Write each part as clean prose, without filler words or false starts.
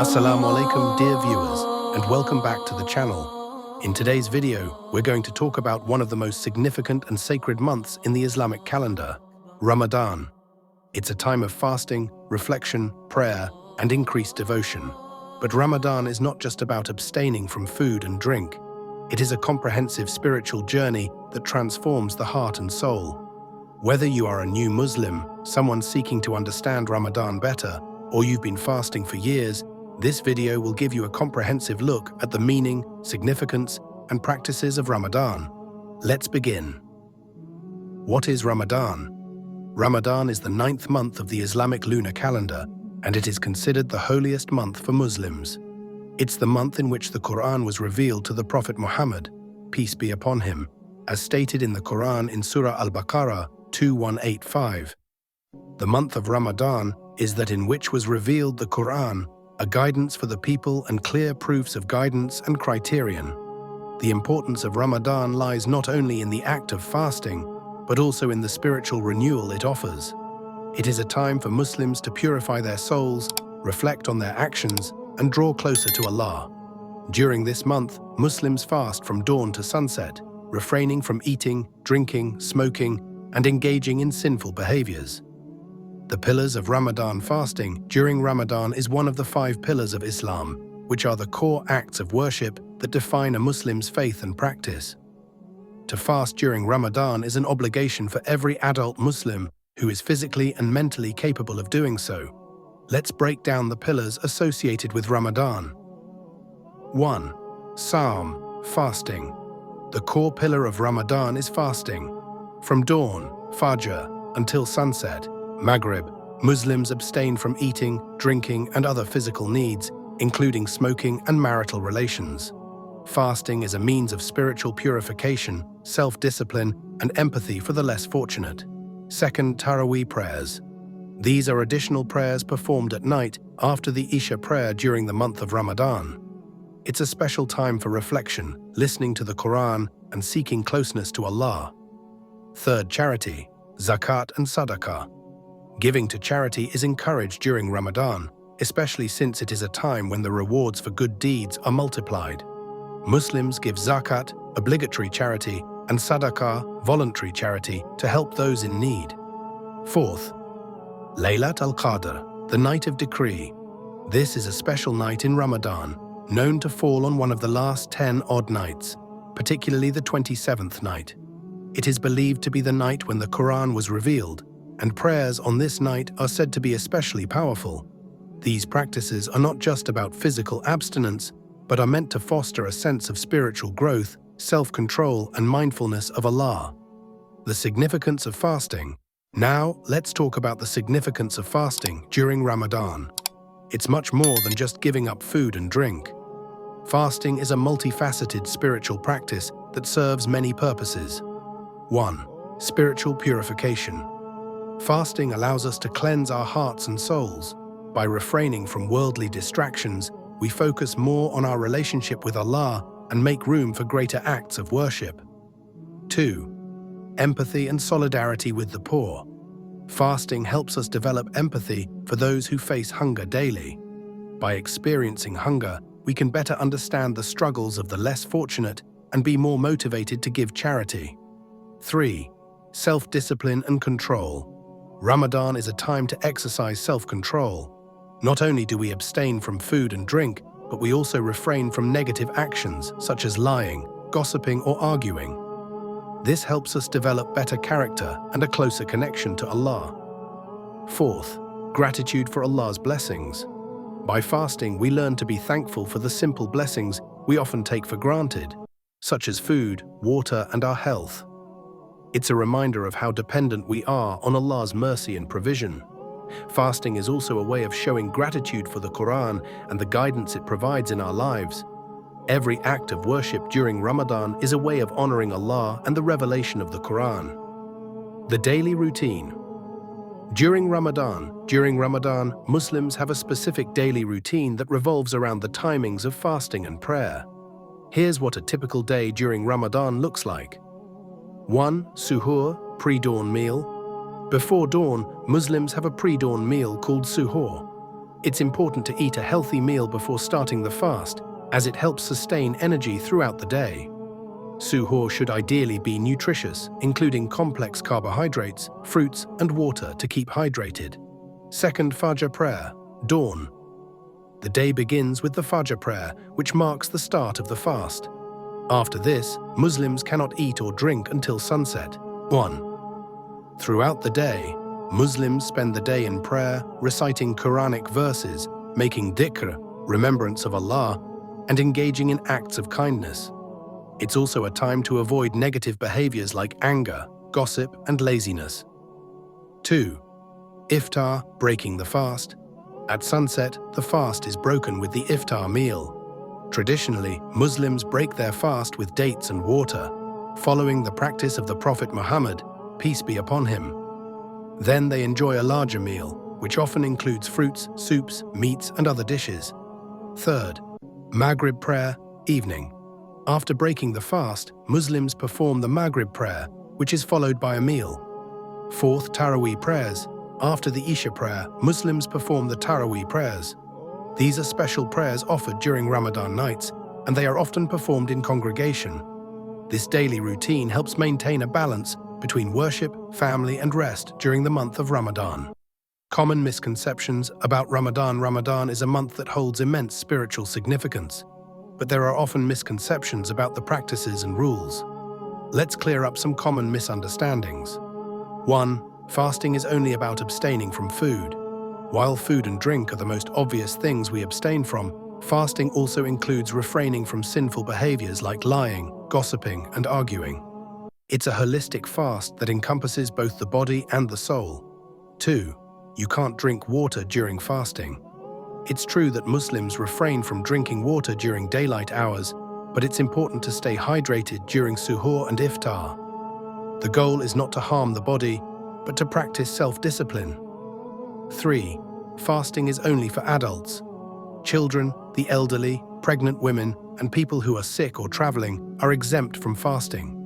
Assalamu alaikum, dear viewers, and welcome back to the channel. In today's video, we're going to talk about one of the most significant and sacred months in the Islamic calendar, Ramadan. It's a time of fasting, reflection, prayer, and increased devotion. But Ramadan is not just about abstaining from food and drink. It is a comprehensive spiritual journey that transforms the heart and soul. Whether you are a new Muslim, someone seeking to understand Ramadan better, or you've been fasting for years, this video will give you a comprehensive look at the meaning, significance, and practices of Ramadan. Let's begin. What is Ramadan? Ramadan is the 9th month of the Islamic lunar calendar, and it is considered the holiest month for Muslims. It's the month in which the Quran was revealed to the Prophet Muhammad, peace be upon him, as stated in the Quran in Surah Al-Baqarah 2185. The month of Ramadan is that in which was revealed the Quran, a guidance for the people and clear proofs of guidance and criterion. The importance of Ramadan lies not only in the act of fasting, but also in the spiritual renewal it offers. It is a time for Muslims to purify their souls, reflect on their actions, and draw closer to Allah. During this month, Muslims fast from dawn to sunset, refraining from eating, drinking, smoking, and engaging in sinful behaviors. The pillars of Ramadan fasting during Ramadan is one of the 5 pillars of Islam, which are the core acts of worship that define a Muslim's faith and practice. To fast during Ramadan is an obligation for every adult Muslim who is physically and mentally capable of doing so. Let's break down the pillars associated with Ramadan. 1. Sawm, fasting. The core pillar of Ramadan is fasting. From dawn, Fajr, until sunset, Maghrib, Muslims abstain from eating, drinking, and other physical needs, including smoking and marital relations. Fasting is a means of spiritual purification, self-discipline, and empathy for the less fortunate. 2nd, Taraweeh prayers. These are additional prayers performed at night after the Isha prayer during the month of Ramadan. It's a special time for reflection, listening to the Quran, and seeking closeness to Allah. 3rd, charity, zakat and sadaqah. Giving to charity is encouraged during Ramadan, especially since it is a time when the rewards for good deeds are multiplied. Muslims give zakat, obligatory charity, and sadaqah, voluntary charity, to help those in need. 4th, Laylat al-Qadr, the night of decree. This is a special night in Ramadan, known to fall on one of the last 10 odd nights, particularly the 27th night. It is believed to be the night when the Quran was revealed, and prayers on this night are said to be especially powerful. These practices are not just about physical abstinence, but are meant to foster a sense of spiritual growth, self-control, and mindfulness of Allah. The significance of fasting. Now, let's talk about the significance of fasting during Ramadan. It's much more than just giving up food and drink. Fasting is a multifaceted spiritual practice that serves many purposes. 1. Spiritual purification. Fasting allows us to cleanse our hearts and souls. By refraining from worldly distractions, we focus more on our relationship with Allah and make room for greater acts of worship. 2. Empathy and solidarity with the poor. Fasting helps us develop empathy for those who face hunger daily. By experiencing hunger, we can better understand the struggles of the less fortunate and be more motivated to give charity. 3. Self-discipline and control. Ramadan is a time to exercise self-control. Not only do we abstain from food and drink, but we also refrain from negative actions such as lying, gossiping, or arguing. This helps us develop better character and a closer connection to Allah. 4th, gratitude for Allah's blessings. By fasting, we learn to be thankful for the simple blessings we often take for granted, such as food, water, and our health. It's a reminder of how dependent we are on Allah's mercy and provision. Fasting is also a way of showing gratitude for the Quran and the guidance it provides in our lives. Every act of worship during Ramadan is a way of honoring Allah and the revelation of the Quran. The daily routine. During Ramadan, Muslims have a specific daily routine that revolves around the timings of fasting and prayer. Here's what a typical day during Ramadan looks like. 1. Suhoor, pre-dawn meal. Before dawn, Muslims have a pre-dawn meal called Suhoor. It's important to eat a healthy meal before starting the fast, as it helps sustain energy throughout the day. Suhoor should ideally be nutritious, including complex carbohydrates, fruits, and water to keep hydrated. Second, Fajr prayer, dawn. The day begins with the Fajr prayer, which marks the start of the fast. After this, Muslims cannot eat or drink until sunset. 1. Throughout the day, Muslims spend the day in prayer, reciting Quranic verses, making dhikr, remembrance of Allah, and engaging in acts of kindness. It's also a time to avoid negative behaviors like anger, gossip, and laziness. 2. Iftar, breaking the fast. At sunset, the fast is broken with the iftar meal. Traditionally, Muslims break their fast with dates and water, following the practice of the Prophet Muhammad, peace be upon him. Then they enjoy a larger meal, which often includes fruits, soups, meats, and other dishes. Third, Maghrib prayer, evening. After breaking the fast, Muslims perform the Maghrib prayer, which is followed by a meal. Fourth, Taraweeh prayers. After the Isha prayer, Muslims perform the Taraweeh prayers. These are special prayers offered during Ramadan nights, and they are often performed in congregation. This daily routine helps maintain a balance between worship, family, and rest during the month of Ramadan. Common misconceptions about Ramadan. Ramadan is a month that holds immense spiritual significance, but there are often misconceptions about the practices and rules. Let's clear up some common misunderstandings. 1. Fasting is only about abstaining from food. While food and drink are the most obvious things we abstain from, fasting also includes refraining from sinful behaviors like lying, gossiping, and arguing. It's a holistic fast that encompasses both the body and the soul. 2. You can't drink water during fasting. It's true that Muslims refrain from drinking water during daylight hours, but it's important to stay hydrated during suhoor and iftar. The goal is not to harm the body, but to practice self-discipline. 3. Fasting is only for adults. Children, the elderly, pregnant women, and people who are sick or traveling are exempt from fasting.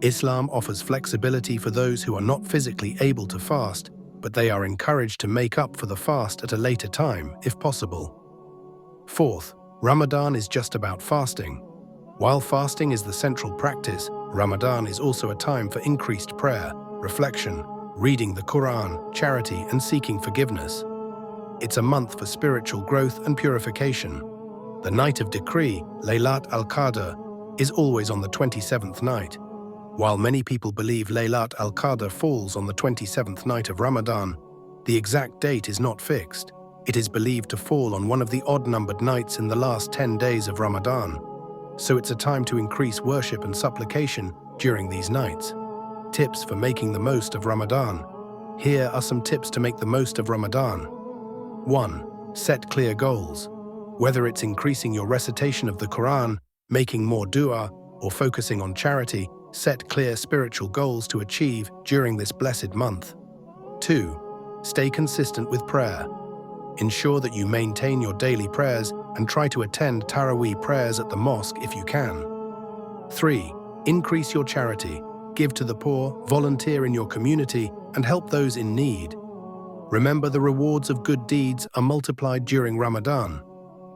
Islam offers flexibility for those who are not physically able to fast, but they are encouraged to make up for the fast at a later time, if possible. 4th, Ramadan is just about fasting. While fasting is the central practice, Ramadan is also a time for increased prayer, reflection, reading the Quran, charity, and seeking forgiveness. It's a month for spiritual growth and purification. The night of decree, Laylat al-Qadr, is always on the 27th night. While many people believe Laylat al-Qadr falls on the 27th night of Ramadan, the exact date is not fixed. It is believed to fall on one of the odd-numbered nights in the last 10 days of Ramadan. So it's a time to increase worship and supplication during these nights. Tips for making the most of Ramadan. Here are some tips to make the most of Ramadan. 1. Set clear goals. Whether it's increasing your recitation of the Quran, making more dua, or focusing on charity, set clear spiritual goals to achieve during this blessed month. 2. Stay consistent with prayer. Ensure that you maintain your daily prayers and try to attend Taraweeh prayers at the mosque if you can. 3. Increase your charity. Give to the poor, volunteer in your community, and help those in need. Remember, the rewards of good deeds are multiplied during Ramadan.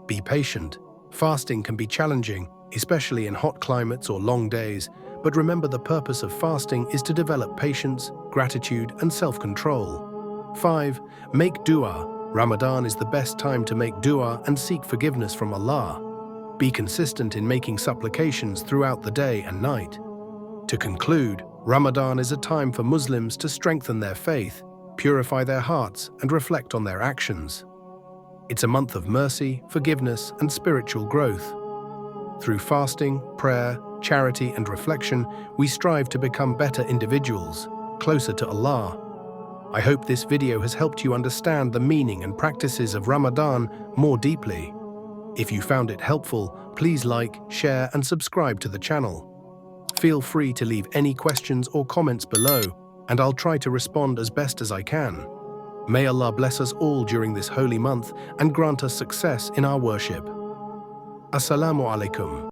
Be patient. Fasting can be challenging, especially in hot climates or long days, but remember, the purpose of fasting is to develop patience, gratitude, and self-control. 5. Make dua. Ramadan is the best time to make dua and seek forgiveness from Allah. Be consistent in making supplications throughout the day and night. To conclude, Ramadan is a time for Muslims to strengthen their faith, purify their hearts, and reflect on their actions. It's a month of mercy, forgiveness, and spiritual growth. Through fasting, prayer, charity, and reflection, we strive to become better individuals, closer to Allah. I hope this video has helped you understand the meaning and practices of Ramadan more deeply. If you found it helpful, please like, share, and subscribe to the channel. Feel free to leave any questions or comments below, and I'll try to respond as best as I can. May Allah bless us all during this holy month and grant us success in our worship. Assalamu alaikum.